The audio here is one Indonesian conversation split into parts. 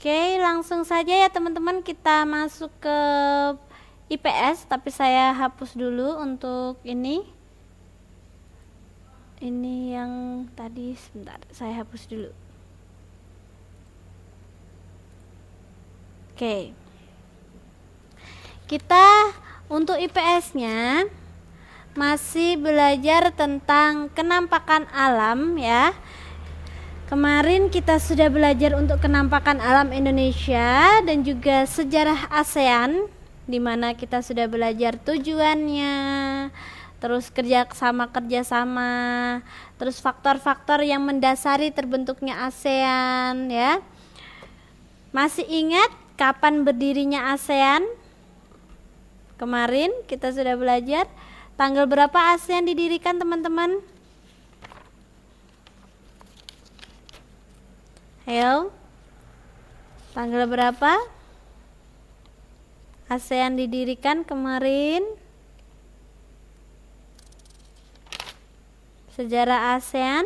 Oke, langsung saja ya teman-teman, kita masuk ke IPS, tapi saya hapus dulu untuk ini. Ini yang tadi, sebentar, saya hapus dulu. Oke. Kita untuk IPS-nya masih belajar tentang kenampakan alam ya. Kemarin kita sudah belajar untuk kenampakan alam Indonesia dan juga sejarah ASEAN, di mana kita sudah belajar tujuannya, terus kerjasama, terus faktor-faktor yang mendasari terbentuknya ASEAN ya. Masih ingat kapan berdirinya ASEAN? Kemarin kita sudah belajar tanggal berapa ASEAN didirikan teman-teman? Ayo, tanggal berapa ASEAN didirikan kemarin? Sejarah ASEAN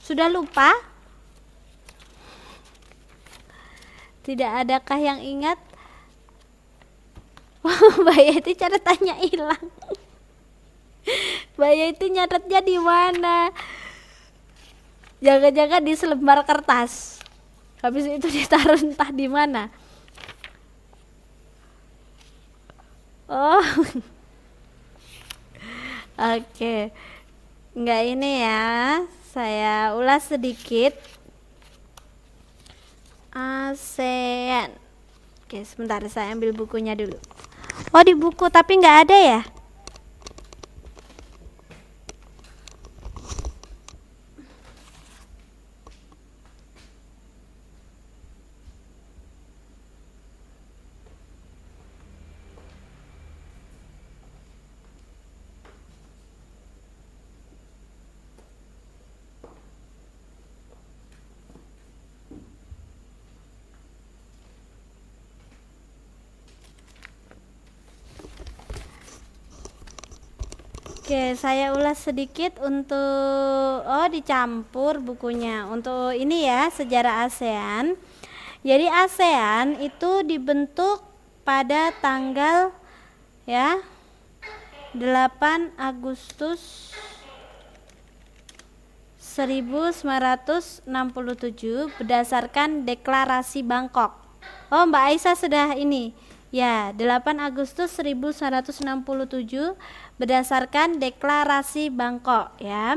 sudah lupa? Tidak adakah yang ingat? Mbak Yeti catatannya hilang. Mbak Yeti nyatetnya di mana? Jangan-jangan di selembar kertas, habis itu ditaruh entah di mana. Oh, oke. Enggak ini ya, saya ulas sedikit. ASEAN. Oke, sebentar saya ambil bukunya dulu. Oh, di buku tapi nggak ada ya? Oke, saya ulas sedikit untuk dicampur bukunya. Untuk ini ya, sejarah ASEAN. Jadi ASEAN itu dibentuk pada tanggal ya 8 Agustus 1967 berdasarkan Deklarasi Bangkok. Oh, Mbak Aisyah sudah ini. Ya, 8 Agustus 1967 berdasarkan Deklarasi Bangkok ya.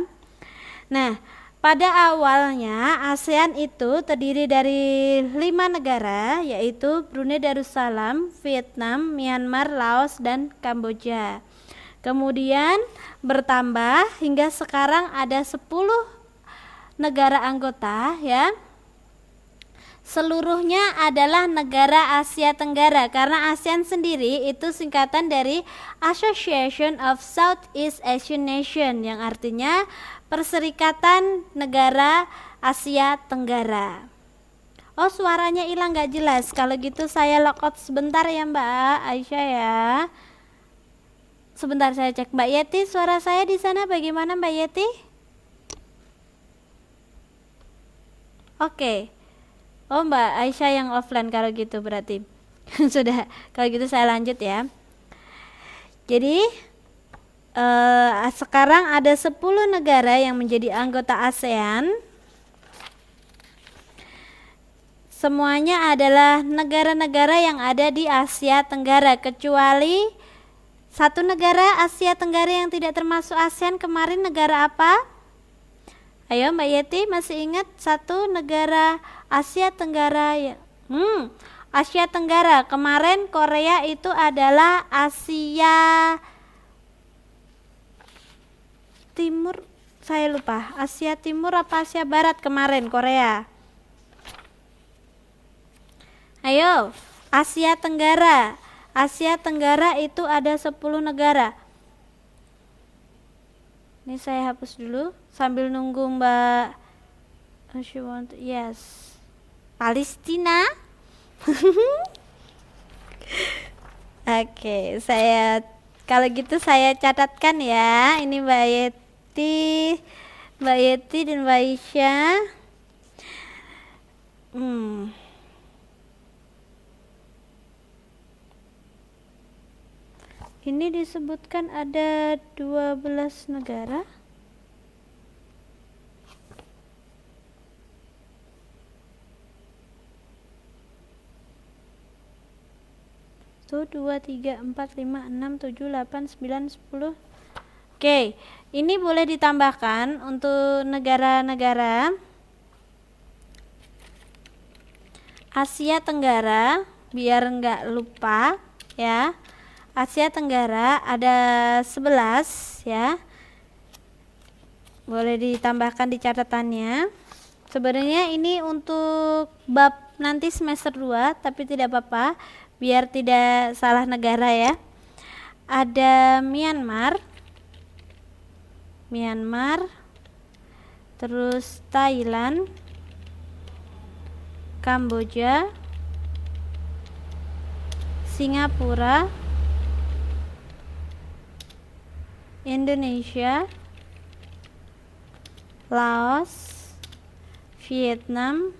Nah, pada awalnya ASEAN itu terdiri dari 5 negara, yaitu Brunei Darussalam, Vietnam, Myanmar, Laos, dan Kamboja. Kemudian bertambah hingga sekarang ada 10 negara anggota ya. Seluruhnya adalah negara Asia Tenggara, karena ASEAN sendiri itu singkatan dari Association of Southeast Asian Nation, yang artinya Perserikatan Negara Asia Tenggara. Oh, suaranya hilang gak jelas. Kalau gitu saya lockout sebentar ya Mbak Aisyah ya. Sebentar saya cek. Mbak Yeti, suara saya di sana bagaimana Mbak Yeti? Oke. Oh, Mbak Aisyah yang offline kalau gitu berarti. Sudah, kalau gitu saya lanjut ya. Jadi sekarang ada 10 negara yang menjadi anggota ASEAN. Semuanya adalah negara-negara yang ada di Asia Tenggara, kecuali satu negara Asia Tenggara yang tidak termasuk ASEAN. Kemarin negara apa? Ayo Mbak Yeti, masih ingat satu negara Asia Tenggara ya? Asia Tenggara kemarin Korea itu adalah Asia Timur, saya lupa. Asia Timur apa Asia Barat kemarin Korea? Ayo, Asia Tenggara. Asia Tenggara itu ada 10 negara. Ini saya hapus dulu sambil nunggu Mbak. Yes. Palestina. Oke, saya kalau gitu saya catatkan ya. Ini Mbak Yeti dan Mbak Aisyah. Ini disebutkan ada 12 negara. Tuh 2, 3, 4, 5, 6, 7, 8, 9, 10. Oke, ini boleh ditambahkan untuk negara-negara Asia Tenggara biar nggak lupa ya. Asia Tenggara ada 11 ya. Boleh ditambahkan di catatannya. Sebenarnya ini untuk bab nanti semester 2, tapi tidak apa-apa biar tidak salah negara ya. Ada Myanmar, terus Thailand, Kamboja, Singapura, Indonesia, Laos, Vietnam,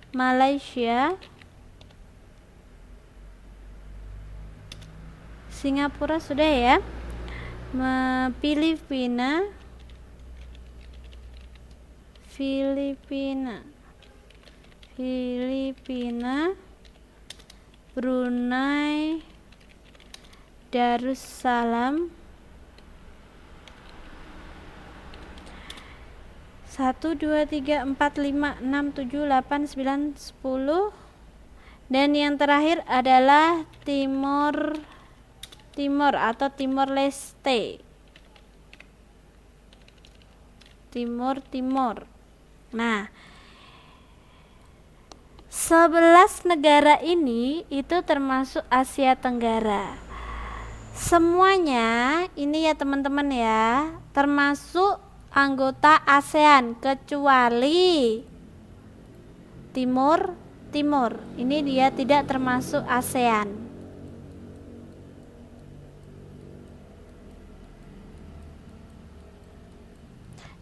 Malaysia, Singapura sudah ya. Filipina, Brunei Darussalam, 1, 2, 3, 4, 5, 6, 7, 8, 9, 10. Dan yang terakhir adalah Timor atau Timor Leste. Timor. Nah, 11 negara ini itu termasuk Asia Tenggara. Semuanya ini ya teman-teman ya, termasuk anggota ASEAN kecuali Timor. Ini dia tidak termasuk ASEAN.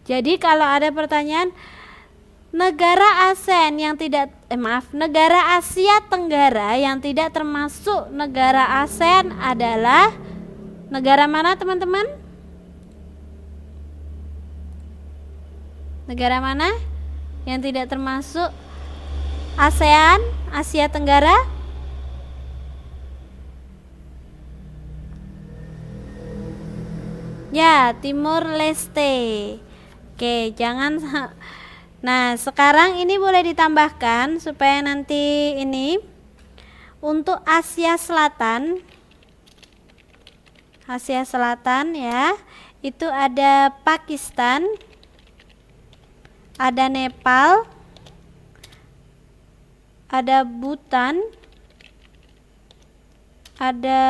Jadi kalau ada pertanyaan negara ASEAN yang tidak negara Asia Tenggara yang tidak termasuk negara ASEAN adalah negara mana teman-teman? Negara mana yang tidak termasuk ASEAN, Asia Tenggara? Ya, Timor Leste. Oke, jangan. Nah, sekarang ini boleh ditambahkan supaya nanti ini untuk Asia Selatan ya, itu ada Pakistan, ada Nepal, ada Bhutan, ada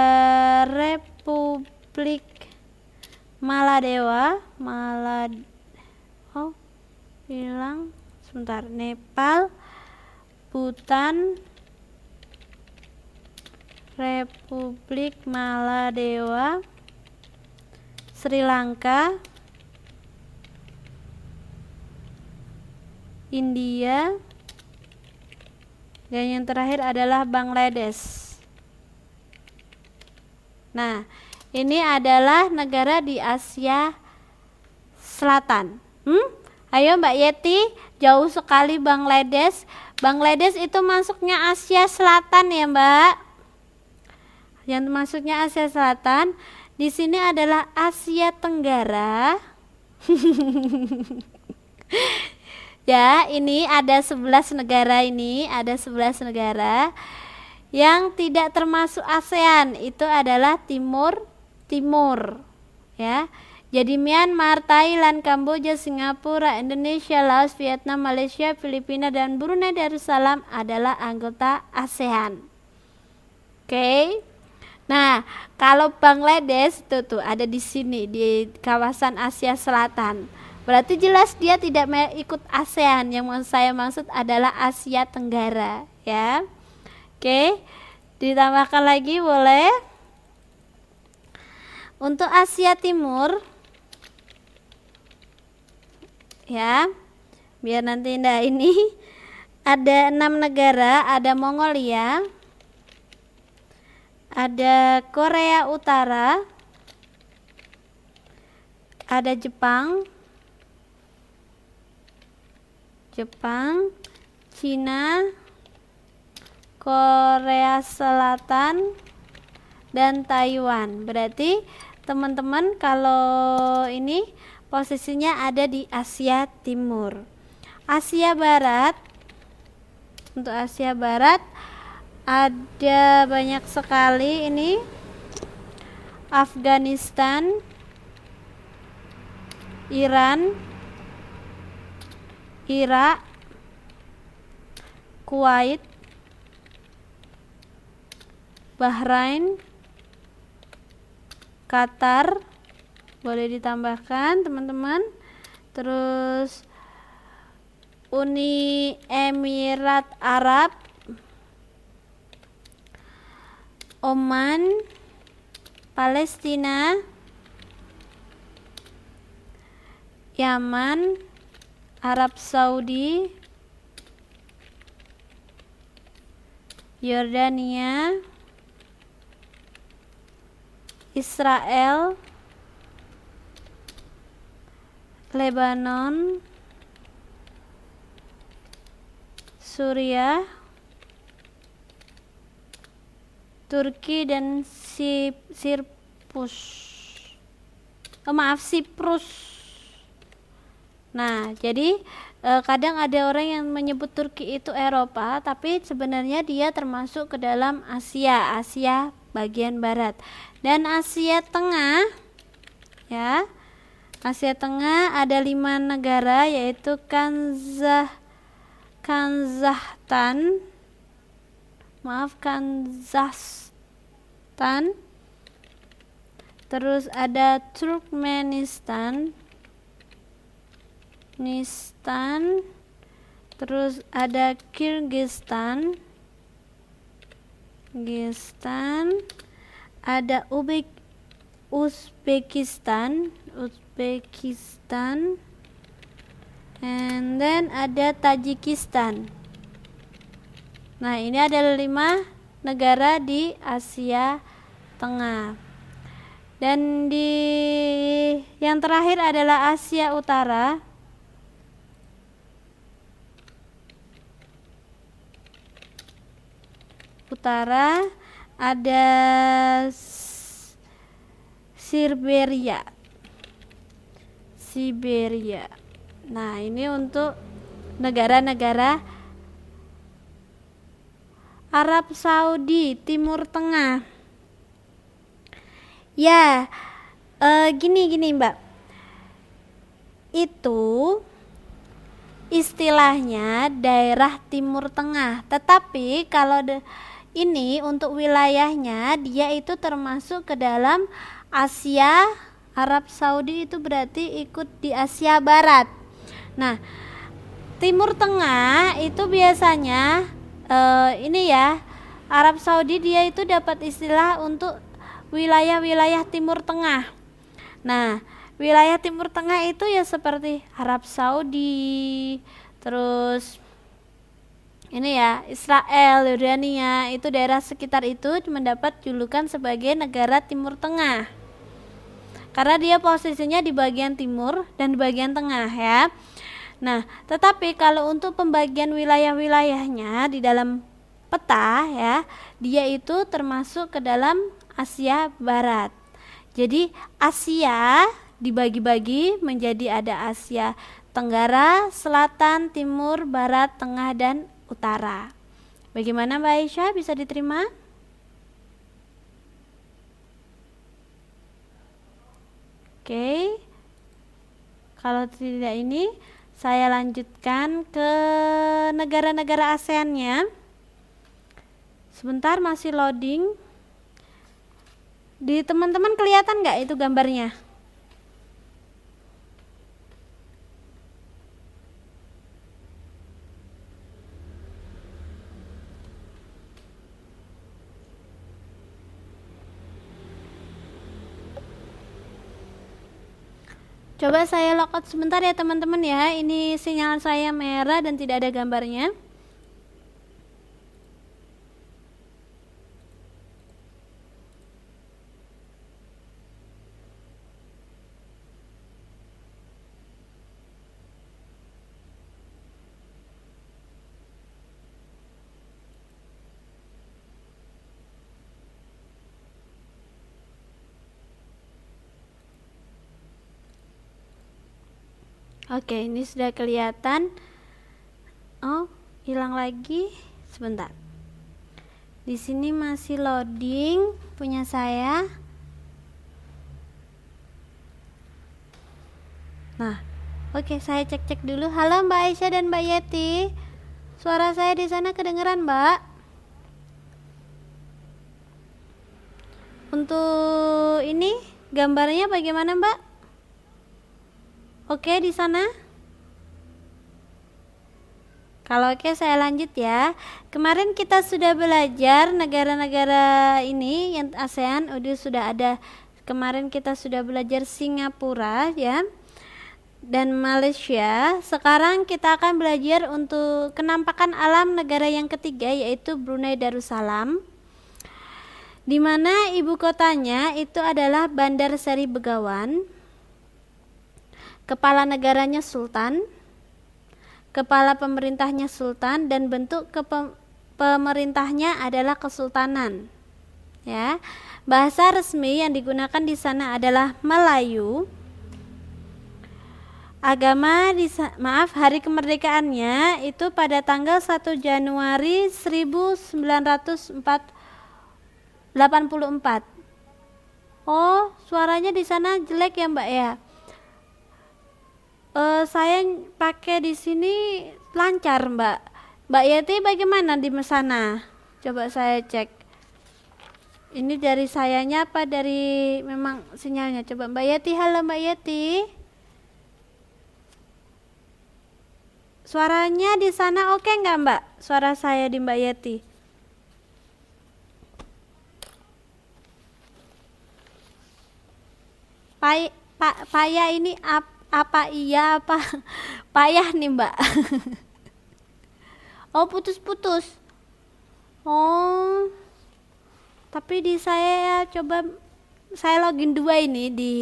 Republik Maladewa, Nepal, Bhutan, Republik Maladewa, Sri Lanka, India, dan yang terakhir adalah Bangladesh. Nah, ini adalah negara di Asia Selatan. Ayo Mbak Yeti, jauh sekali Bangladesh. Bangladesh itu masuknya Asia Selatan ya Mbak. Yang masuknya Asia Selatan, di sini adalah Asia Tenggara. Ya, ini ada 11 negara yang tidak termasuk ASEAN, itu adalah Timur ya. Jadi Myanmar, Thailand, Kamboja, Singapura, Indonesia, Laos, Vietnam, Malaysia, Filipina, dan Brunei Darussalam adalah anggota ASEAN. Oke. Nah, kalau Bangladesh tuh ada di sini di kawasan Asia Selatan. Berarti jelas dia tidak ikut ASEAN. Yang saya maksud adalah Asia Tenggara, ya. Oke. Ditambahkan lagi boleh. Untuk Asia Timur ya, biar nanti indah ini ada 6 negara, ada Mongolia, ada Korea Utara, ada Jepang, Cina, Korea Selatan, dan Taiwan. Berarti teman-teman kalau ini posisinya ada di Asia Timur. Asia Barat, untuk Asia Barat ada banyak sekali ini. Afghanistan, Iran, Irak, Kuwait, Bahrain, Qatar, boleh ditambahkan teman-teman. Terus Uni Emirat Arab, Oman, Palestina, Yaman, Arab Saudi, Yordania, Israel, Lebanon, Suriah, Turki, dan Siprus. Nah, jadi kadang ada orang yang menyebut Turki itu Eropa, tapi sebenarnya dia termasuk ke dalam Asia bagian barat. Dan Asia Tengah, ya, Asia Tengah ada 5 negara, yaitu Kazakhstan, terus ada Turkmenistan, terus ada Kyrgyzstan, ada Uzbekistan, and then ada Tajikistan. Nah, ini adalah 5 negara di Asia Tengah. Dan di yang terakhir adalah Asia Utara. Ada Siberia. Nah, ini untuk negara-negara Arab Saudi, Timur Tengah. Ya, gini Mbak. Itu istilahnya daerah Timur Tengah. Tetapi kalau ini untuk wilayahnya, dia itu termasuk ke dalam Asia. Arab Saudi itu berarti ikut di Asia Barat. Nah, Timur Tengah itu biasanya ini ya, Arab Saudi dia itu dapat istilah untuk wilayah-wilayah Timur Tengah. Nah, wilayah Timur Tengah itu ya seperti Arab Saudi, terus ini ya Israel, Yordania, itu daerah sekitar itu mendapat julukan sebagai negara Timur Tengah. Karena dia posisinya di bagian timur dan di bagian tengah ya. Nah, tetapi kalau untuk pembagian wilayah-wilayahnya di dalam peta ya, dia itu termasuk ke dalam Asia Barat. Jadi Asia dibagi-bagi menjadi ada Asia Tenggara, Selatan, Timur, Barat, Tengah, dan Utara. Bagaimana Mbak Aisyah, bisa diterima? Oke. Kalau tidak ini saya lanjutkan ke negara-negara ASEAN-nya. Sebentar, masih loading. Di teman-teman kelihatan nggak itu gambarnya? Coba saya lockout sebentar ya teman-teman ya. Ini sinyal saya merah dan tidak ada gambarnya. Oke, ini sudah kelihatan. Oh, hilang lagi. Sebentar. Di sini masih loading punya saya. Nah, oke, saya cek-cek dulu. Halo Mbak Aisyah dan Mbak Yeti. Suara saya di sana kedengeran, Mbak? Untuk ini gambarnya bagaimana, Mbak? Oke, di sana? Kalau oke, saya lanjut ya. Kemarin kita sudah belajar negara-negara ini yang ASEAN, udah sudah ada. Kemarin kita sudah belajar Singapura ya, dan Malaysia. Sekarang kita akan belajar untuk kenampakan alam negara yang ketiga, yaitu Brunei Darussalam, di mana ibu kotanya itu adalah Bandar Seri Begawan. Kepala negaranya Sultan, kepala pemerintahnya Sultan, dan bentuk pemerintahnya adalah kesultanan. Ya, bahasa resmi yang digunakan di sana adalah Melayu. Agama hari kemerdekaannya itu pada tanggal 1 Januari 1984. Oh, suaranya di sana jelek ya, Mbak ya? Saya pakai di sini lancar, Mbak. Mbak Yeti bagaimana di sana? Coba saya cek. Ini dari sayanya apa dari memang sinyalnya? Coba Mbak Yeti, halo Mbak Yeti. Suaranya di sana oke nggak, Mbak? Suara saya di Mbak Yeti. Payah ini apa iya apa payah nih, Mbak? Oh, putus-putus. Oh, tapi di saya coba saya login 2 ini di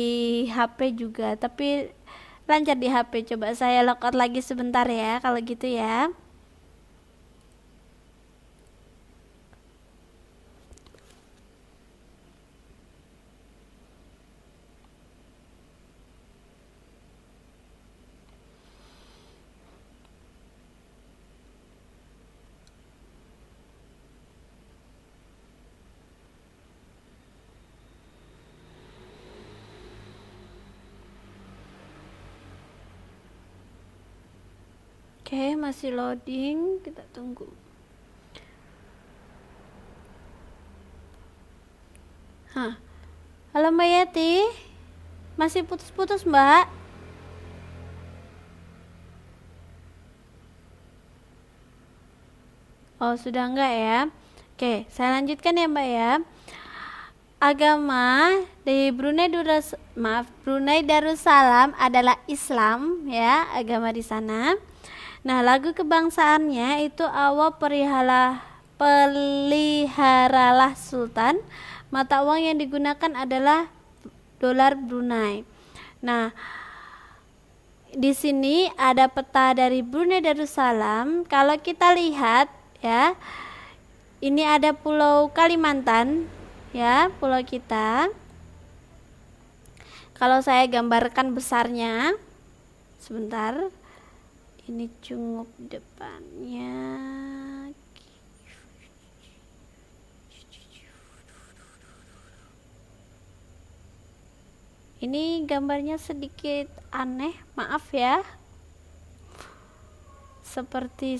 HP juga, tapi lancar di HP. Coba saya logout lagi sebentar ya, kalau gitu ya. Oke, masih loading, kita tunggu. Halo Mbak Yeti, masih putus-putus, Mbak? Oh, sudah enggak ya? Oke, saya lanjutkan ya, Mbak ya. Agama di Brunei Darussalam adalah Islam ya, agama di sana. Nah, lagu kebangsaannya itu awal peliharalah Sultan. Mata uang yang digunakan adalah dolar Brunei. Nah, di sini ada peta dari Brunei Darussalam. Kalau kita lihat ya, ini ada Pulau Kalimantan ya, pulau kita. Kalau saya gambarkan besarnya, sebentar. Ini cungup depannya. Ini gambarnya sedikit aneh, maaf ya. Seperti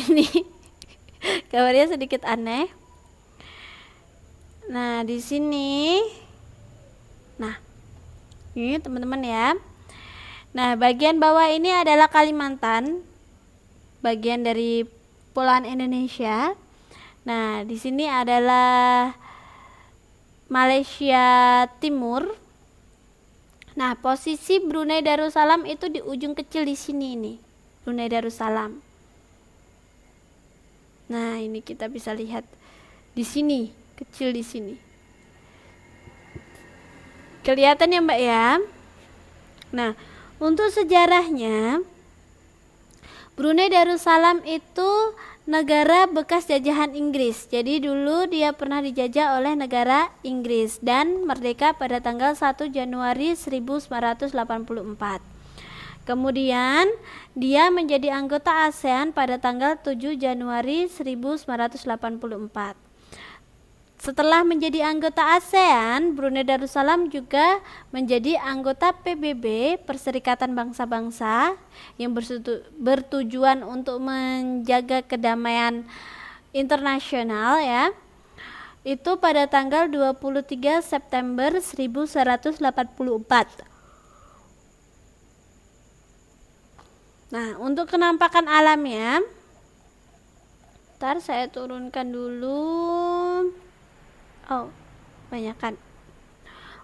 ini. Gambarnya sedikit aneh. Nah, di sini. Nah, ini teman-teman ya. Nah, bagian bawah ini adalah Kalimantan, bagian dari Kepulauan Indonesia. Nah, di sini adalah Malaysia Timur. Nah, posisi Brunei Darussalam itu di ujung kecil di sini nih, Brunei Darussalam. Nah, ini kita bisa lihat di sini, kecil di sini. Kelihatan ya, Mbak ya? Nah, untuk sejarahnya, Brunei Darussalam itu negara bekas jajahan Inggris. Jadi dulu dia pernah dijajah oleh negara Inggris dan merdeka pada tanggal 1 Januari 1984. Kemudian dia menjadi anggota ASEAN pada tanggal 7 Januari 1984. Setelah menjadi anggota ASEAN, Brunei Darussalam juga menjadi anggota PBB, Perserikatan Bangsa-Bangsa, yang bertujuan untuk menjaga kedamaian internasional ya. Itu pada tanggal 23 September 1984. Nah, untuk kenampakan alamnya, ntar saya turunkan dulu. Oh, banyak kan.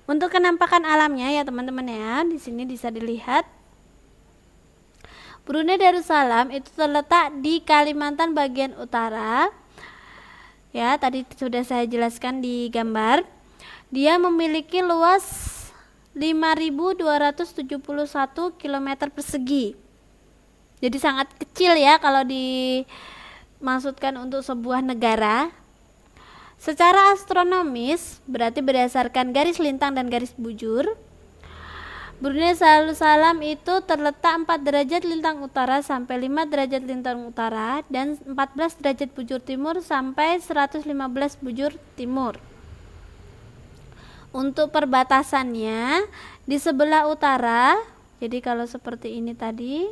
Untuk kenampakan alamnya ya teman-teman ya, di sini bisa dilihat. Brunei Darussalam itu terletak di Kalimantan bagian utara. Ya, tadi sudah saya jelaskan di gambar. Dia memiliki luas 5.271 km persegi. Jadi sangat kecil ya kalau dimaksudkan untuk sebuah negara. Secara astronomis, berarti berdasarkan garis lintang dan garis bujur, Brunei Darussalam itu terletak 4 derajat lintang utara sampai 5 derajat lintang utara dan 14 derajat bujur timur sampai 115 bujur timur. Untuk perbatasannya di sebelah utara, jadi kalau seperti ini tadi,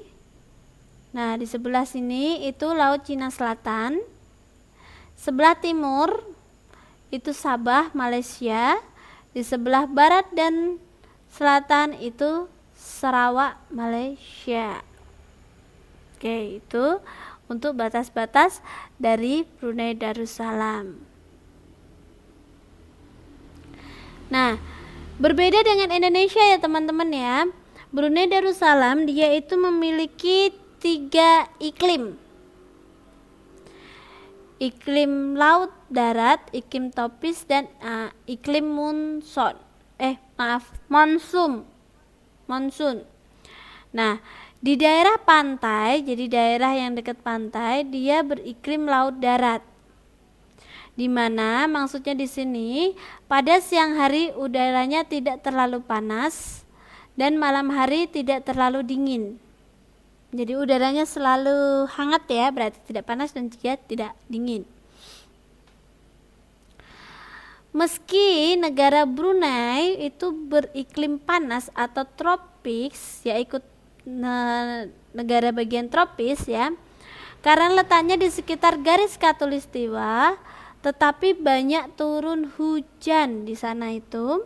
nah di sebelah sini itu Laut Cina Selatan, sebelah timur itu Sabah, Malaysia, di sebelah barat dan selatan itu Sarawak, Malaysia. Oke, itu untuk batas-batas dari Brunei Darussalam. Nah, berbeda dengan Indonesia ya teman-teman ya. Brunei Darussalam dia itu memiliki 3 iklim. Iklim laut, darat, iklim tropis dan iklim monsun. Nah, di daerah pantai, jadi daerah yang dekat pantai, dia beriklim laut darat. Di mana maksudnya di sini pada siang hari udaranya tidak terlalu panas dan malam hari tidak terlalu dingin. Jadi udaranya selalu hangat ya, berarti tidak panas dan juga tidak dingin. Meski negara Brunei itu beriklim panas atau tropis, ya ikut negara bagian tropis ya, karena letaknya di sekitar garis khatulistiwa, tetapi banyak turun hujan di sana itu.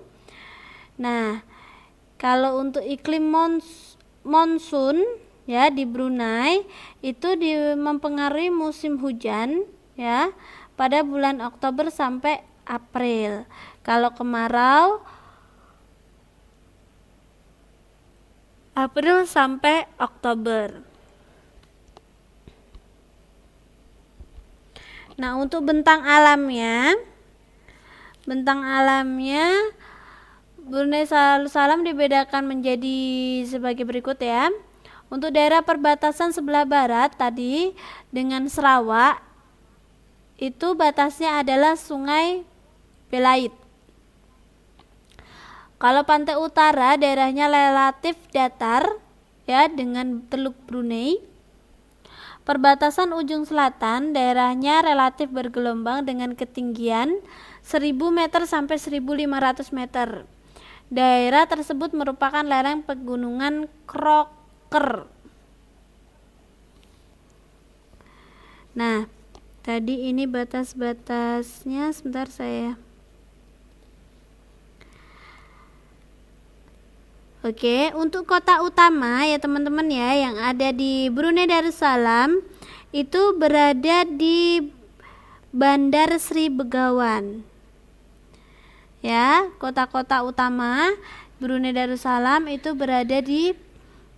Nah, kalau untuk iklim monsun ya di Brunei itu mempengaruhi musim hujan ya pada bulan Oktober sampai April. Kalau kemarau April sampai Oktober. Nah, untuk bentang alamnya Brunei Darussalam dibedakan menjadi sebagai berikut ya. Untuk daerah perbatasan sebelah barat tadi dengan Sarawak itu batasnya adalah Sungai Belait. Kalau pantai utara daerahnya relatif datar ya dengan Teluk Brunei. Perbatasan ujung selatan daerahnya relatif bergelombang dengan ketinggian 1000 meter sampai 1500 meter. Daerah tersebut merupakan lereng pegunungan Crocker. Nah, tadi ini batas-batasnya, sebentar saya. Oke, untuk kota utama ya teman-teman ya yang ada di Brunei Darussalam itu berada di Bandar Sri Begawan. Ya, kota-kota utama Brunei Darussalam itu berada di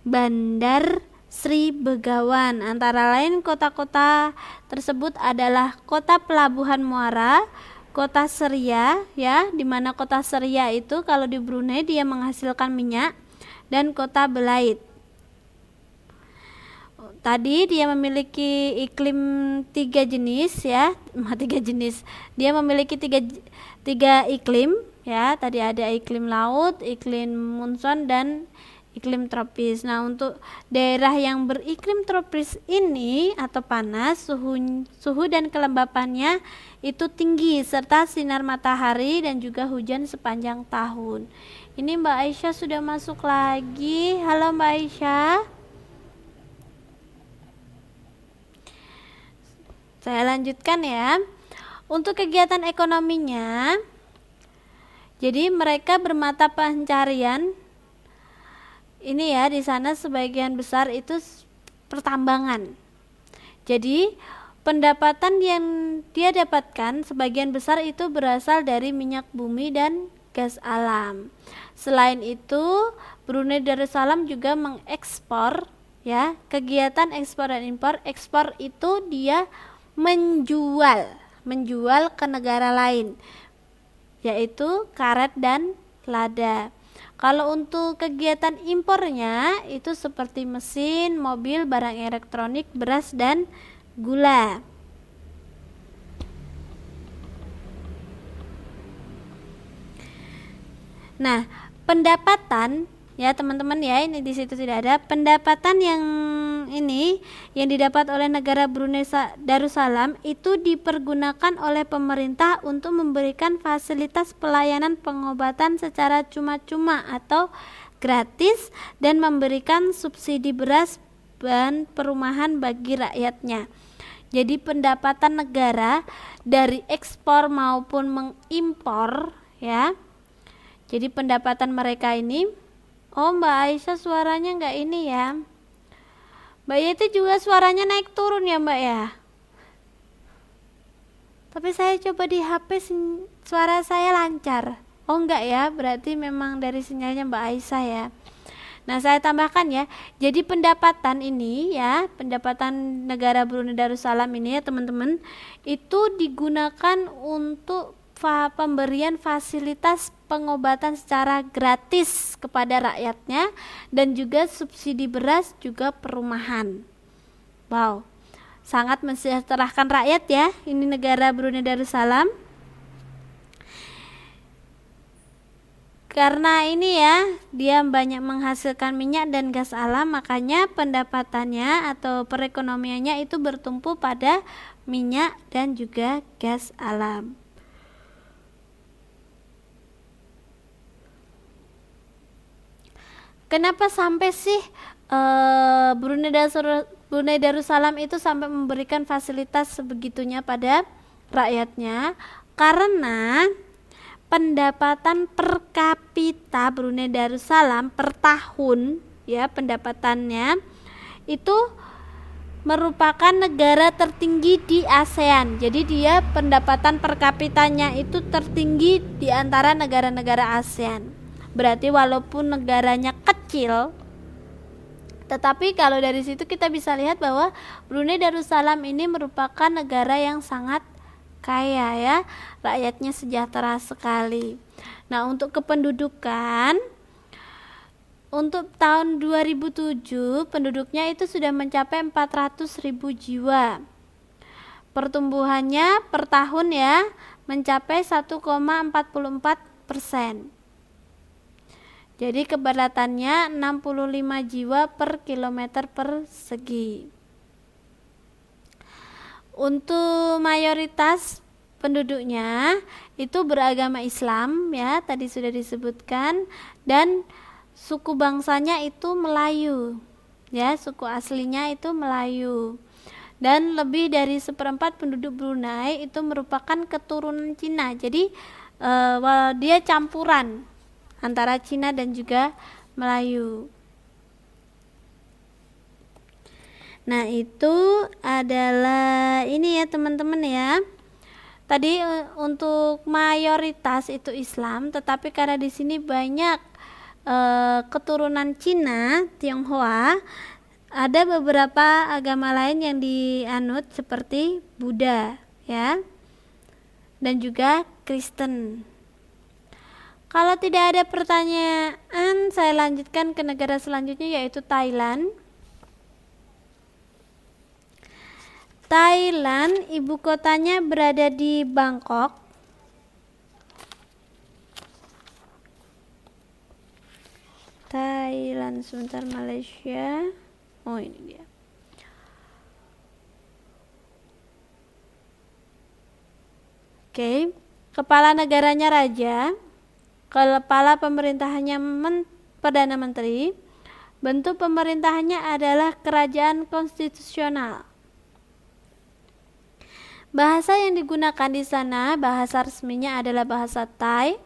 Bandar Sri Begawan. Antara lain kota-kota tersebut adalah Kota Pelabuhan Muara, Kota Seria ya, di mana Kota Seria itu kalau di Brunei dia menghasilkan minyak, dan Kota Belait. Tadi dia memiliki iklim 3 jenis ya, 3 jenis. Dia memiliki tiga iklim ya. Tadi ada iklim laut, iklim monsun dan iklim tropis. Nah, untuk daerah yang beriklim tropis ini atau panas, suhu dan kelembapannya itu tinggi serta sinar matahari dan juga hujan sepanjang tahun. Ini Mbak Aisyah sudah masuk lagi. Halo Mbak Aisyah. Saya lanjutkan ya. Untuk kegiatan ekonominya, jadi mereka bermata pencarian ini ya, di sana sebagian besar itu pertambangan. Jadi pendapatan yang dia dapatkan sebagian besar itu berasal dari minyak bumi dan gas alam. Selain itu, Brunei Darussalam juga mengekspor ya, kegiatan ekspor dan impor. Ekspor itu dia menjual ke negara lain, yaitu karet dan lada. Kalau untuk kegiatan impornya itu seperti mesin, mobil, barang elektronik, beras dan gula. Nah, pendapatan ya teman-teman ya, ini di situ tidak ada pendapatan yang ini yang didapat oleh negara Brunei Darussalam itu dipergunakan oleh pemerintah untuk memberikan fasilitas pelayanan pengobatan secara cuma-cuma atau gratis dan memberikan subsidi beras dan perumahan bagi rakyatnya. Jadi pendapatan negara dari ekspor maupun mengimpor ya. Jadi pendapatan mereka ini, oh Mbak Aisyah suaranya nggak ini ya. Mbak Yeti juga suaranya naik turun ya Mbak ya. Tapi saya coba di HP suara saya lancar. Oh enggak ya, berarti memang dari sinyalnya Mbak Aisyah ya. Nah saya tambahkan ya, jadi pendapatan ini ya, pendapatan negara Brunei Darussalam ini ya teman-teman, itu digunakan untuk pemberian fasilitas pengobatan secara gratis kepada rakyatnya dan juga subsidi beras juga perumahan. Wow, sangat mensejahterakan rakyat ya, ini negara Brunei Darussalam. Karena ini ya, dia banyak menghasilkan minyak dan gas alam, makanya pendapatannya atau perekonomiannya itu bertumpu pada minyak dan juga gas alam. Kenapa sampai sih Brunei Darussalam itu sampai memberikan fasilitas sebegitunya pada rakyatnya? Karena pendapatan per kapita Brunei Darussalam per tahun ya, pendapatannya itu merupakan negara tertinggi di ASEAN. Jadi dia pendapatan per kapitanya itu tertinggi di antara negara-negara ASEAN. Berarti walaupun negaranya kecil, tetapi kalau dari situ kita bisa lihat bahwa Brunei Darussalam ini merupakan negara yang sangat kaya ya, rakyatnya sejahtera sekali. Nah, untuk kependudukan, untuk tahun 2007 penduduknya itu sudah mencapai 400.000 jiwa. Pertumbuhannya per tahun ya mencapai 1,44%. Jadi kepadatannya 65 jiwa per kilometer persegi. Untuk mayoritas penduduknya itu beragama Islam ya, tadi sudah disebutkan, dan suku bangsanya itu Melayu ya, suku aslinya itu Melayu. Dan lebih dari 1/4 penduduk Brunei itu merupakan keturunan Cina. Jadi dia campuran antara Cina dan juga Melayu. Nah, itu adalah ini ya teman-teman ya. Tadi untuk mayoritas itu Islam, tetapi karena di sini banyak keturunan Cina, Tionghoa, ada beberapa agama lain yang dianut seperti Buddha ya. Dan juga Kristen. Kalau tidak ada pertanyaan, saya lanjutkan ke negara selanjutnya yaitu Thailand. Thailand ibu kotanya berada di Bangkok. Thailand, sebentar, Malaysia. Oh, ini dia. Oke, kepala negaranya raja, kepala pemerintahannya Perdana Menteri. Bentuk pemerintahannya adalah kerajaan konstitusional. Bahasa yang digunakan di sana, bahasa resminya adalah bahasa Thai.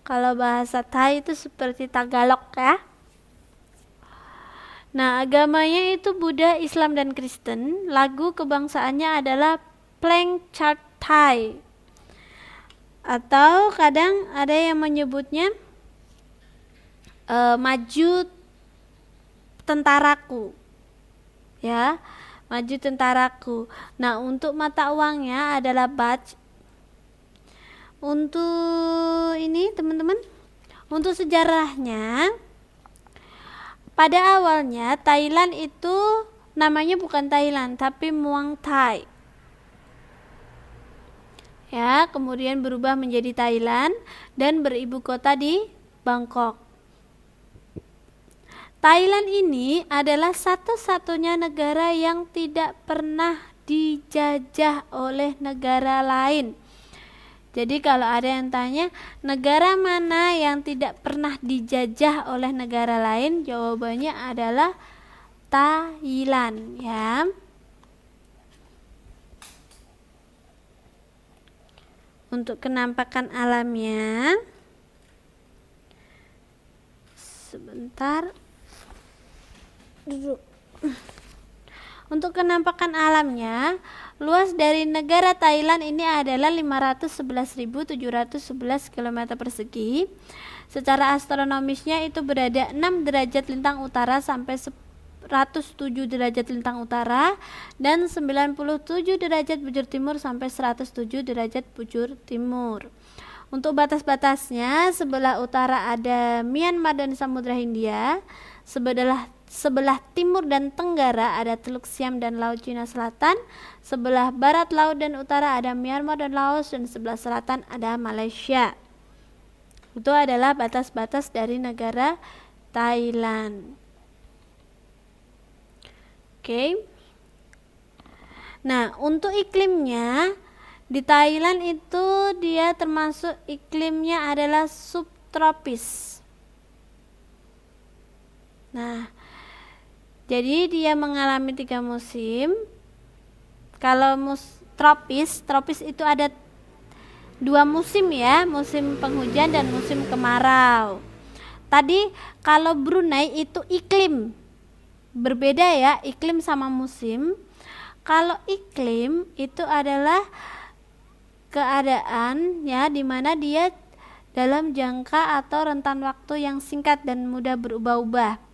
Kalau bahasa Thai itu seperti Tagalog ya. Nah, agamanya itu Buddha, Islam, dan Kristen. Lagu kebangsaannya adalah Pleng Chart Thai. Atau kadang ada yang menyebutnya maju tentaraku. Ya. Maju tentaraku. Nah, untuk mata uangnya adalah baht. Untuk ini teman-teman, untuk sejarahnya, pada awalnya Thailand itu namanya bukan Thailand tapi Muang Thai. Ya, kemudian berubah menjadi Thailand dan beribu kota di Bangkok. Thailand ini adalah satu-satunya negara yang tidak pernah dijajah oleh negara lain. Jadi kalau ada yang tanya, negara mana yang tidak pernah dijajah oleh negara lain? Jawabannya adalah Thailand, ya. Untuk kenampakan alamnya, sebentar. Untuk kenampakan alamnya, luas dari negara Thailand ini adalah 511.711 km persegi. Secara astronomisnya itu berada 6 derajat lintang utara sampai 107 derajat lintang utara dan 97 derajat bujur timur sampai 107 derajat bujur timur. Untuk batas-batasnya, sebelah utara ada Myanmar dan Samudra Hindia, sebelah timur dan tenggara ada Teluk Siam dan Laut Cina Selatan, sebelah barat laut dan utara ada Myanmar dan Laos, dan sebelah selatan ada Malaysia. Itu adalah batas-batas dari negara Thailand. Oke. Nah, untuk iklimnya di Thailand itu dia termasuk iklimnya adalah subtropis. Nah, jadi dia mengalami 3 musim. Kalau tropis itu ada 2 musim ya, musim penghujan dan musim kemarau. Tadi kalau Brunei itu iklim, berbeda ya, iklim sama musim. Kalau iklim itu adalah keadaan ya, dimana dia dalam jangka atau rentan waktu yang singkat dan mudah berubah-ubah.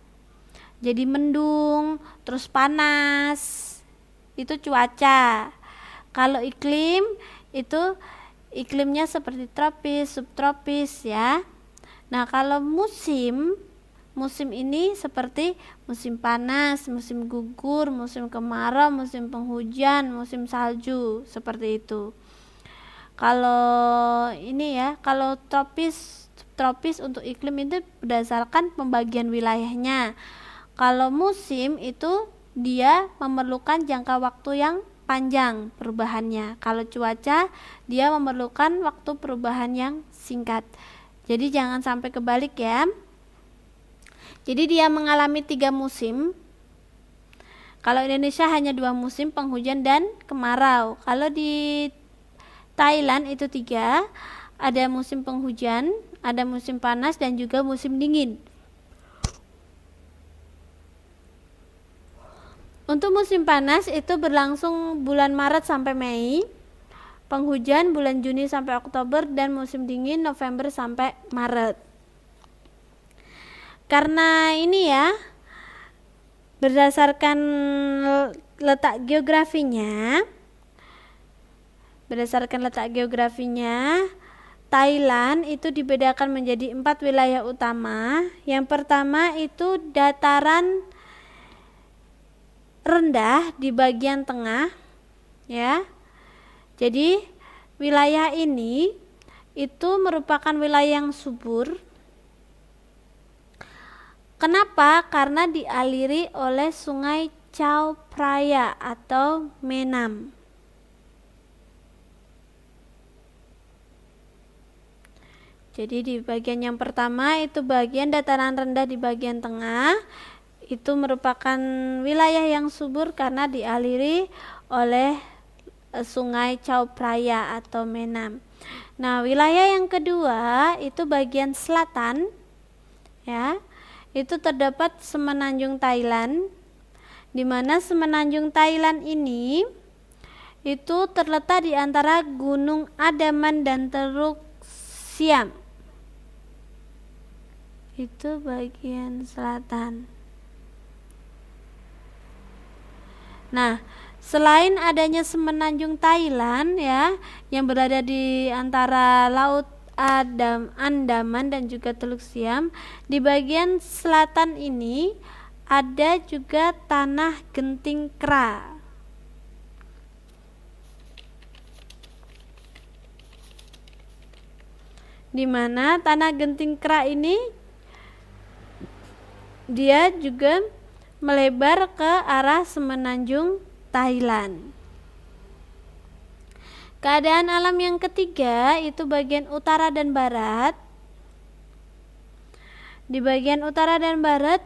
Jadi mendung, terus panas, itu cuaca. Kalau iklim itu iklimnya seperti tropis, subtropis ya. Nah, kalau musim ini seperti musim panas, musim gugur, musim kemarau, musim penghujan, musim salju, seperti itu. Kalau ini ya, kalau tropis untuk iklim itu berdasarkan pembagian wilayahnya. Kalau musim itu dia memerlukan jangka waktu yang panjang perubahannya. Kalau cuaca dia memerlukan waktu perubahan yang singkat. Jadi jangan sampai kebalik ya. Jadi dia mengalami 3 musim. Kalau Indonesia hanya 2 musim, penghujan dan kemarau. Kalau di Thailand itu 3, ada musim penghujan, ada musim panas, dan juga musim dingin. Untuk musim panas itu berlangsung bulan Maret sampai Mei, penghujan bulan Juni sampai Oktober, dan musim dingin November sampai Maret. Karena ini ya, berdasarkan letak geografinya, Thailand itu dibedakan menjadi 4 wilayah utama. Yang pertama itu dataran rendah di bagian tengah, ya. Jadi wilayah ini itu merupakan wilayah yang subur. Kenapa? Karena dialiri oleh Sungai Chao Phraya atau Menam. Jadi di bagian yang pertama itu bagian dataran rendah di bagian tengah, itu merupakan wilayah yang subur karena dialiri oleh Sungai Chao Phraya atau Menam. Nah, wilayah yang kedua itu bagian selatan, ya, itu terdapat Semenanjung Thailand, di mana Semenanjung Thailand ini itu terletak di antara Gunung Andaman dan Teluk Siam. Itu bagian selatan. Nah, selain adanya Semenanjung Thailand, ya, yang berada di antara Laut Andaman dan juga Teluk Siam, di bagian selatan ini ada juga Tanah Genting Kra. Di mana Tanah Genting Kra ini dia juga melebar ke arah Semenanjung Thailand. Keadaan alam yang ketiga itu bagian utara dan barat. Di bagian utara dan barat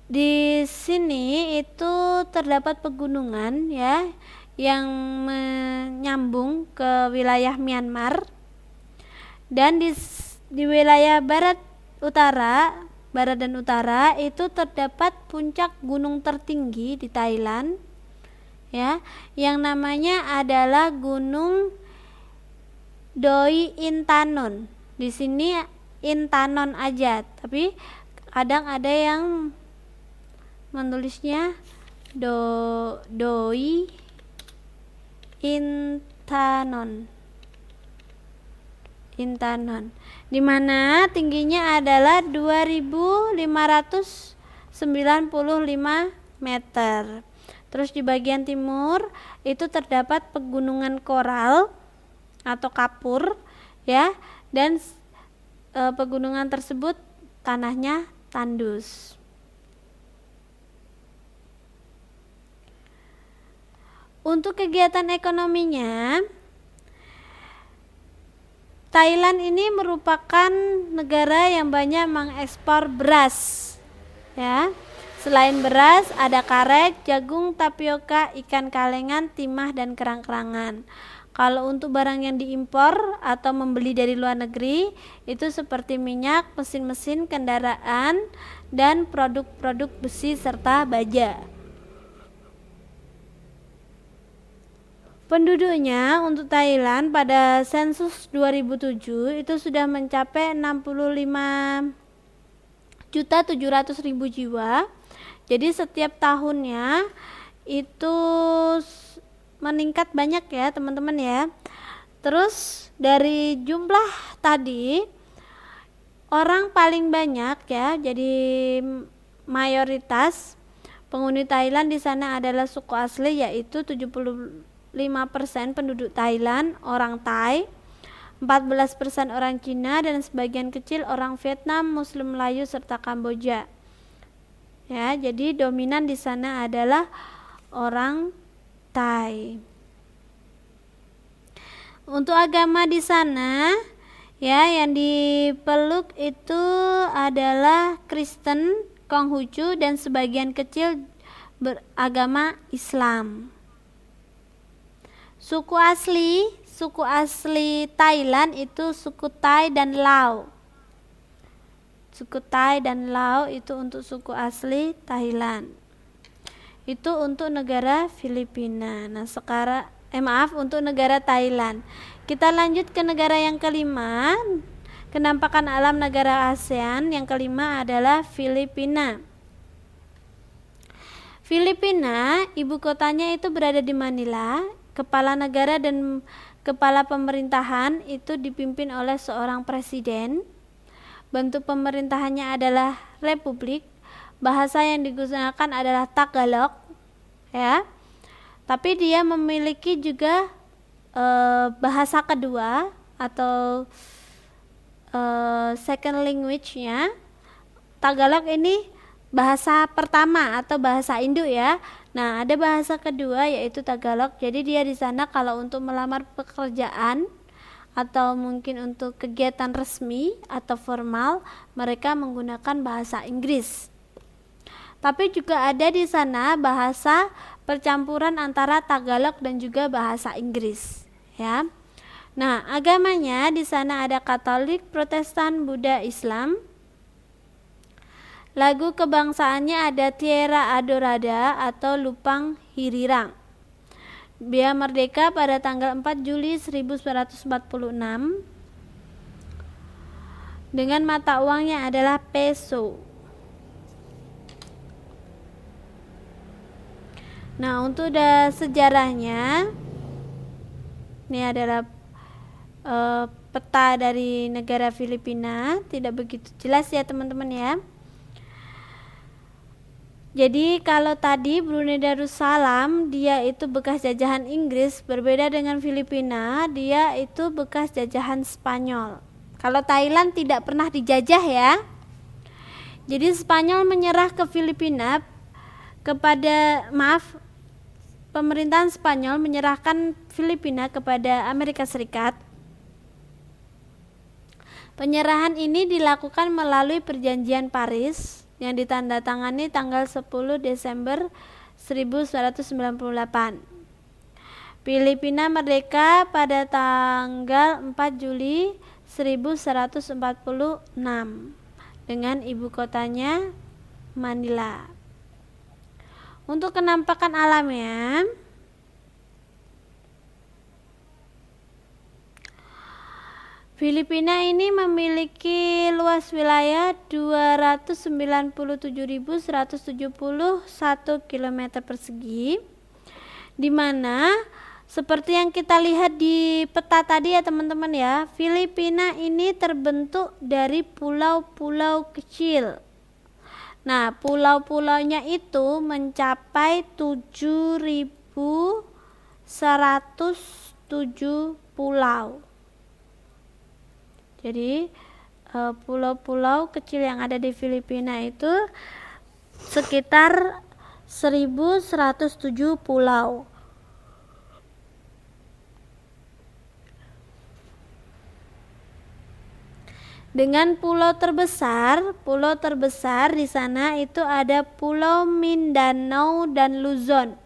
di sini itu terdapat pegunungan, ya, yang menyambung ke wilayah Myanmar. Dan di wilayah barat dan utara itu terdapat puncak gunung tertinggi di Thailand, ya, yang namanya adalah Gunung Doi Intanon. Di sini Intanon aja, tapi kadang ada yang menulisnya Doi Intanon. Di mana tingginya adalah 2595 meter. Terus di bagian timur itu terdapat pegunungan koral atau kapur, ya, dan pegunungan tersebut tanahnya tandus. Untuk kegiatan ekonominya, Thailand ini merupakan negara yang banyak mengekspor beras, ya. Selain beras ada karet, jagung, tapioka, ikan kalengan, timah, dan kerang-kerangan. Kalau untuk barang yang diimpor atau membeli dari luar negeri itu seperti minyak, mesin-mesin kendaraan, dan produk-produk besi serta baja. Penduduknya untuk Thailand pada sensus 2007 itu sudah mencapai 65.700.000 jiwa. Jadi setiap tahunnya itu meningkat banyak, ya teman-teman, ya. Terus dari jumlah tadi, orang paling banyak, ya, jadi mayoritas penghuni Thailand di sana adalah suku asli, yaitu 75% penduduk Thailand orang Thai, 14% orang Cina, dan sebagian kecil orang Vietnam, Muslim Melayu, serta Kamboja. Ya, jadi dominan di sana adalah orang Thai. Untuk agama di sana, ya, yang dipeluk itu adalah Kristen, Konghucu, dan sebagian kecil beragama Islam. Suku asli Thailand itu suku Thai dan Lao. Suku Thai dan Lao itu untuk suku asli Thailand. Itu untuk negara Filipina. Nah, untuk negara Thailand. Kita lanjut ke negara yang kelima. Kenampakan alam negara ASEAN yang kelima adalah Filipina. Filipina, ibu kotanya itu berada di Manila. Kepala negara dan kepala pemerintahan itu dipimpin oleh seorang presiden. Bentuk pemerintahannya adalah republik. Bahasa yang digunakan adalah Tagalog, ya. Tapi dia memiliki juga bahasa kedua atau second language-nya. Tagalog ini bahasa pertama atau bahasa induk ya. Nah, ada bahasa kedua yaitu Tagalog. Jadi dia di sana kalau untuk melamar pekerjaan atau mungkin untuk kegiatan resmi atau formal, mereka menggunakan bahasa Inggris. Tapi juga ada di sana bahasa percampuran antara Tagalog dan juga bahasa Inggris, ya. Nah, agamanya di sana ada Katolik, Protestan, Buddha, Islam. Lagu kebangsaannya ada Tierra Adorada atau Lupang Hirirang. Dia merdeka pada tanggal 4 Juli 1946 dengan mata uangnya adalah peso. Nah, untuk sejarahnya, ini adalah peta dari negara Filipina, tidak begitu jelas ya teman-teman ya. Jadi kalau tadi Brunei Darussalam dia itu bekas jajahan Inggris, berbeda dengan Filipina, dia itu bekas jajahan Spanyol. Kalau Thailand tidak pernah dijajah ya. Jadi Spanyol menyerah ke Filipina pemerintahan Spanyol menyerahkan Filipina kepada Amerika Serikat. Penyerahan ini dilakukan melalui Perjanjian Paris yang ditandatangani tanggal 10 Desember 1998. Filipina merdeka pada tanggal 4 Juli 1146 dengan ibu kotanya Manila. Untuk kenampakan alamnya, Filipina ini memiliki luas wilayah 297.171 km persegi, di mana seperti yang kita lihat di peta tadi ya teman-teman ya, Filipina ini terbentuk dari pulau-pulau kecil. Nah, pulau-pulaunya itu mencapai 7.107 pulau. Jadi pulau-pulau kecil yang ada di Filipina itu sekitar 1.107 pulau. Dengan pulau terbesar di sana itu ada Pulau Mindanao dan Luzon.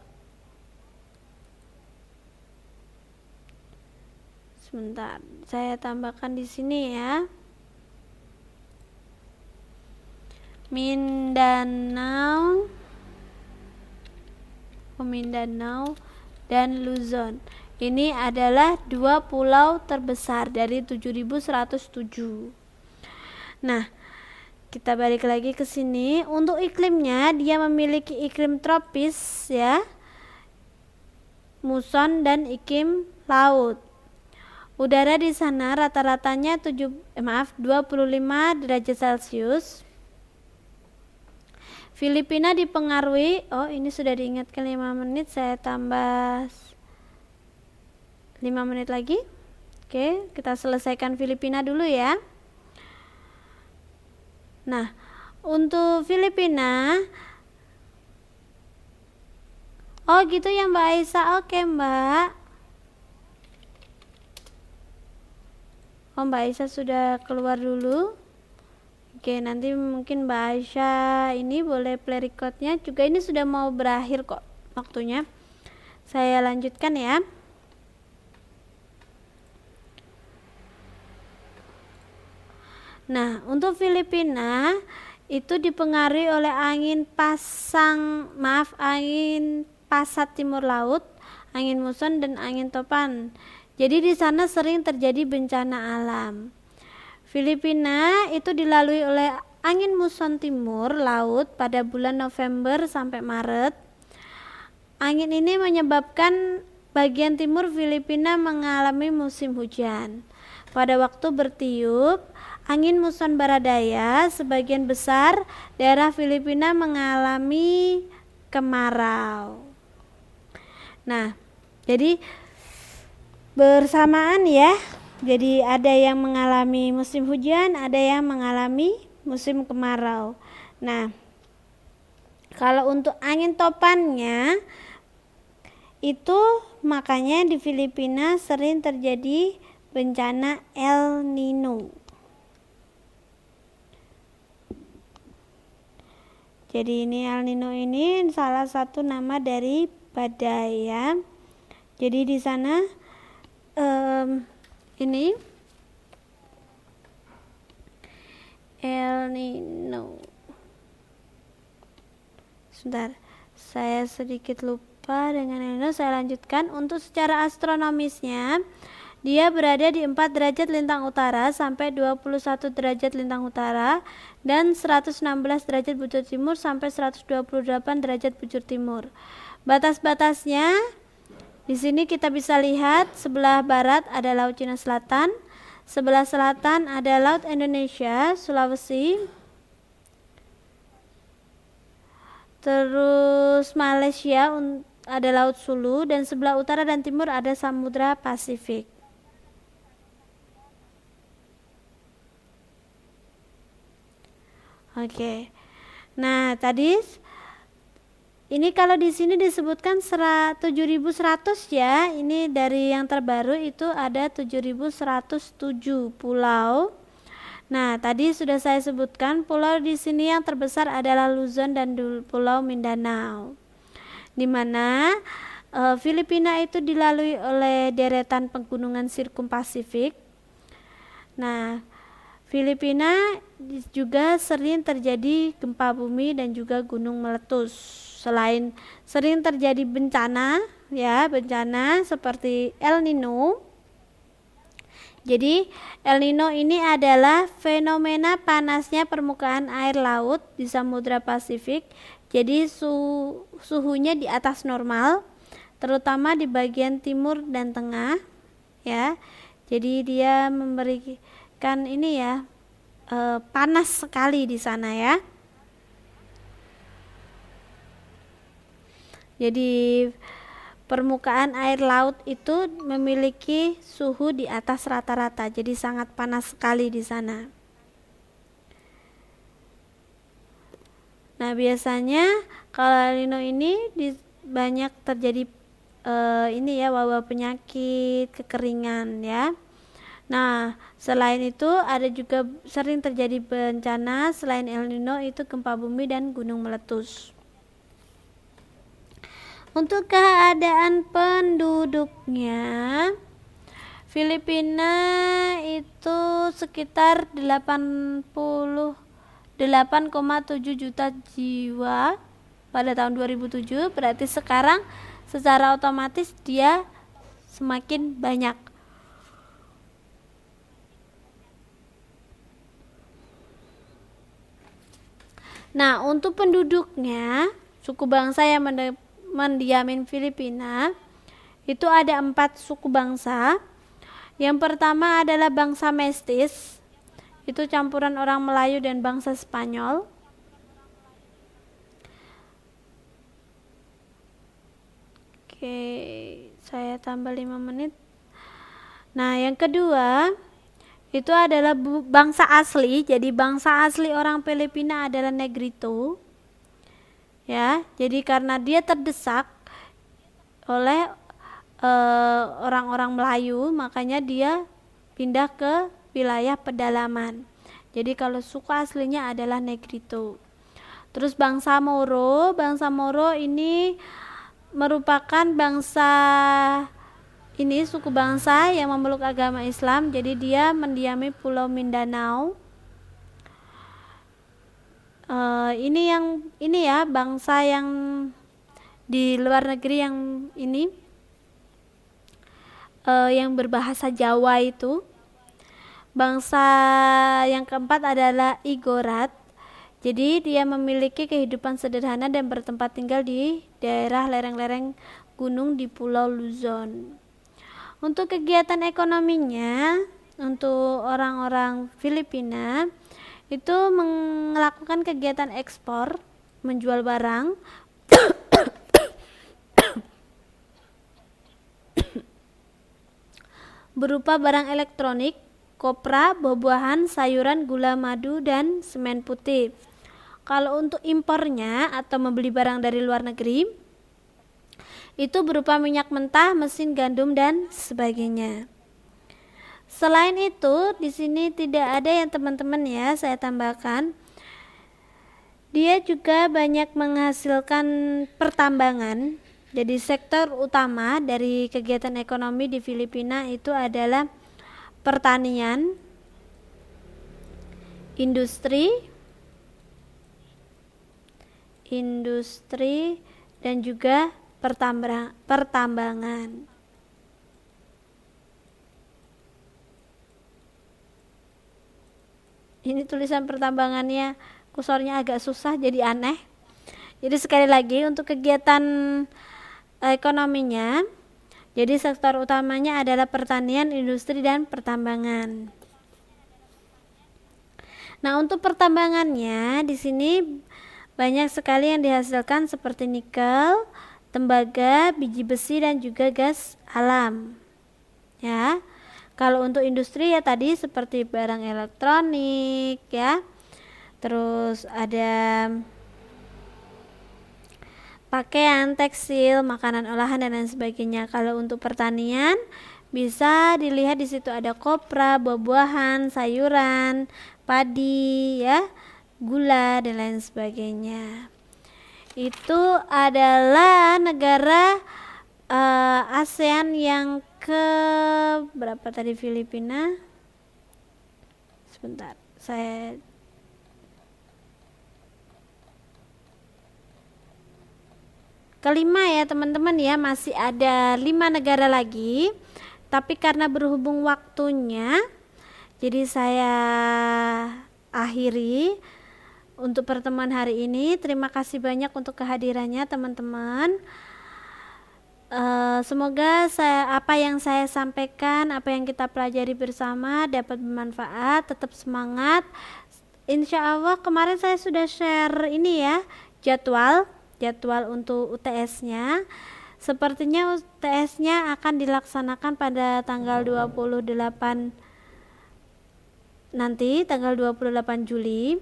Sebentar, saya tambahkan di sini ya. Mindanao dan Luzon. Ini adalah dua pulau terbesar dari 7.107. Nah, kita balik lagi ke sini. Untuk iklimnya, dia memiliki iklim tropis ya, muson dan iklim laut. Udara di sana rata-ratanya 25 derajat Celcius. Filipina dipengaruhi, ini sudah diingatkan 5 menit, saya tambah 5 menit lagi. Oke, kita selesaikan Filipina dulu ya. Nah, untuk Filipina, gitu ya Mbak Aisyah. Oke Mbak. Mbak Aisyah sudah keluar dulu. Oke, nanti mungkin Mbak Aisyah ini boleh play recordnya. Juga ini sudah mau berakhir kok waktunya. Saya lanjutkan ya. Nah, untuk Filipina itu dipengaruhi oleh angin pasat timur laut, angin muson dan angin topan. Jadi di sana sering terjadi bencana alam. Filipina itu dilalui oleh angin muson timur laut pada bulan November sampai Maret. Angin ini menyebabkan bagian timur Filipina mengalami musim hujan. Pada waktu bertiup angin muson baradaya, sebagian besar daerah Filipina mengalami kemarau. Nah, jadi bersamaan ya. Jadi ada yang mengalami musim hujan, ada yang mengalami musim kemarau. Nah, kalau untuk angin topannya itu makanya di Filipina sering terjadi bencana El Nino. Jadi ini El Nino ini salah satu nama dari badai ya. Jadi di sana ini El Nino. Sebentar, saya sedikit lupa dengan El Nino. Saya lanjutkan. Untuk secara astronomisnya, dia berada di 4 derajat lintang utara sampai 21 derajat lintang utara dan 116 derajat bujur timur sampai 128 derajat bujur timur. Batas-batasnya di sini kita bisa lihat sebelah barat ada Laut Cina Selatan, sebelah selatan ada Laut Indonesia, Sulawesi, terus Malaysia ada Laut Sulu, dan sebelah utara dan timur ada Samudra Pasifik. Oke. Nah, tadi ini kalau di sini disebutkan 7.100 ya. Ini dari yang terbaru itu ada 7.107 pulau. Nah, tadi sudah saya sebutkan pulau di sini yang terbesar adalah Luzon dan Pulau Mindanao. Di mana Filipina itu dilalui oleh deretan pegunungan Sirkum Pasifik. Nah, Filipina juga sering terjadi gempa bumi dan juga gunung meletus. Selain sering terjadi bencana ya, bencana seperti El Nino. Jadi El Nino ini adalah fenomena panasnya permukaan air laut di Samudra Pasifik. Jadi suhunya di atas normal, terutama di bagian timur dan tengah ya. Jadi dia memberikan ini ya, panas sekali di sana ya. Jadi permukaan air laut itu memiliki suhu di atas rata-rata, jadi sangat panas sekali di sana. Nah, biasanya kalau El Nino ini banyak terjadi ini ya, wabah penyakit, kekeringan ya. Nah, selain itu ada juga sering terjadi bencana selain El Nino itu gempa bumi dan gunung meletus. Untuk keadaan penduduknya, Filipina itu sekitar 88,7 juta jiwa pada tahun 2007, berarti sekarang secara otomatis dia semakin banyak. Nah, untuk penduduknya, suku bangsa yang mendiamin Filipina itu ada 4 suku bangsa. Yang pertama adalah bangsa Mestis, itu campuran orang Melayu dan bangsa Spanyol. Oke, saya tambah 5 menit. Nah, yang kedua itu adalah bangsa asli. Jadi bangsa asli orang Filipina adalah Negrito. Ya, jadi karena dia terdesak oleh orang-orang Melayu, makanya dia pindah ke wilayah pedalaman. Jadi kalau suku aslinya adalah Negrito. Terus bangsa Moro ini merupakan suku bangsa yang memeluk agama Islam. Jadi dia mendiami Pulau Mindanao. Ini ya bangsa yang di luar negeri yang ini yang berbahasa Jawa itu. Bangsa yang keempat adalah Igorot. Jadi dia memiliki kehidupan sederhana dan bertempat tinggal di daerah lereng-lereng gunung di Pulau Luzon. Untuk kegiatan ekonominya, untuk orang-orang Filipina itu melakukan kegiatan ekspor, menjual barang berupa barang elektronik, kopra, buah-buahan, sayuran, gula, madu, dan semen putih. Kalau untuk impornya atau membeli barang dari luar negeri, itu berupa minyak mentah, mesin gandum, dan sebagainya. Selain itu, di sini tidak ada yang teman-teman ya, saya tambahkan. Dia juga banyak menghasilkan pertambangan. Jadi sektor utama dari kegiatan ekonomi di Filipina itu adalah pertanian, industri, dan juga pertambangan. Ini tulisan pertambangannya, kursornya agak susah jadi aneh. Jadi sekali lagi untuk kegiatan ekonominya, jadi sektor utamanya adalah pertanian, industri, dan pertambangan. Nah, untuk pertambangannya di sini banyak sekali yang dihasilkan seperti nikel, tembaga, biji besi, dan juga gas alam. Ya. Kalau untuk industri ya tadi seperti barang elektronik ya. Terus ada pakaian, tekstil, makanan olahan, dan lain sebagainya. Kalau untuk pertanian bisa dilihat di situ ada kopra, buah-buahan, sayuran, padi ya, gula, dan lain sebagainya. Itu adalah negara ASEAN yang ke berapa tadi Filipina? Sebentar, saya kelima ya teman-teman ya, masih ada 5 negara lagi. Tapi karena berhubung waktunya, jadi saya akhiri untuk pertemuan hari ini. Terima kasih banyak untuk kehadirannya teman-teman. Semoga apa yang saya sampaikan, apa yang kita pelajari bersama dapat bermanfaat. Tetap semangat. Insya Allah kemarin saya sudah share ini ya, jadwal untuk UTS-nya. Sepertinya UTS-nya akan dilaksanakan pada tanggal 28 nanti, tanggal 28 Juli.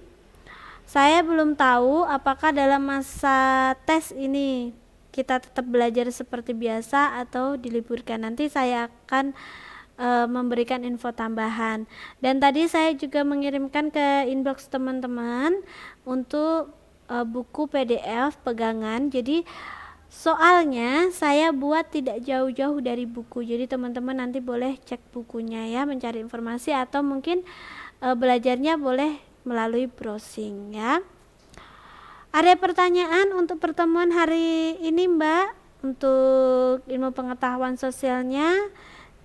Saya belum tahu apakah dalam masa tes ini kita tetap belajar seperti biasa atau diliburkan. Nanti saya akan memberikan info tambahan. Dan tadi saya juga mengirimkan ke inbox teman-teman untuk buku PDF pegangan. Jadi soalnya saya buat tidak jauh-jauh dari buku. Jadi teman-teman nanti boleh cek bukunya ya, mencari informasi, atau mungkin belajarnya boleh melalui browsing ya. Ada pertanyaan untuk pertemuan hari ini Mbak? Untuk ilmu pengetahuan sosialnya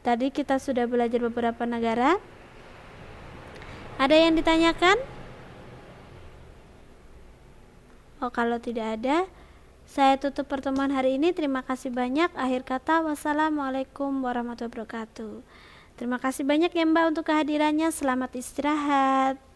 tadi kita sudah belajar beberapa negara. Ada yang ditanyakan? Oh, kalau tidak ada, saya tutup pertemuan hari ini. Terima kasih banyak. Akhir kata, wassalamualaikum warahmatullahi wabarakatuh. Terima kasih banyak ya Mbak untuk kehadirannya. Selamat istirahat.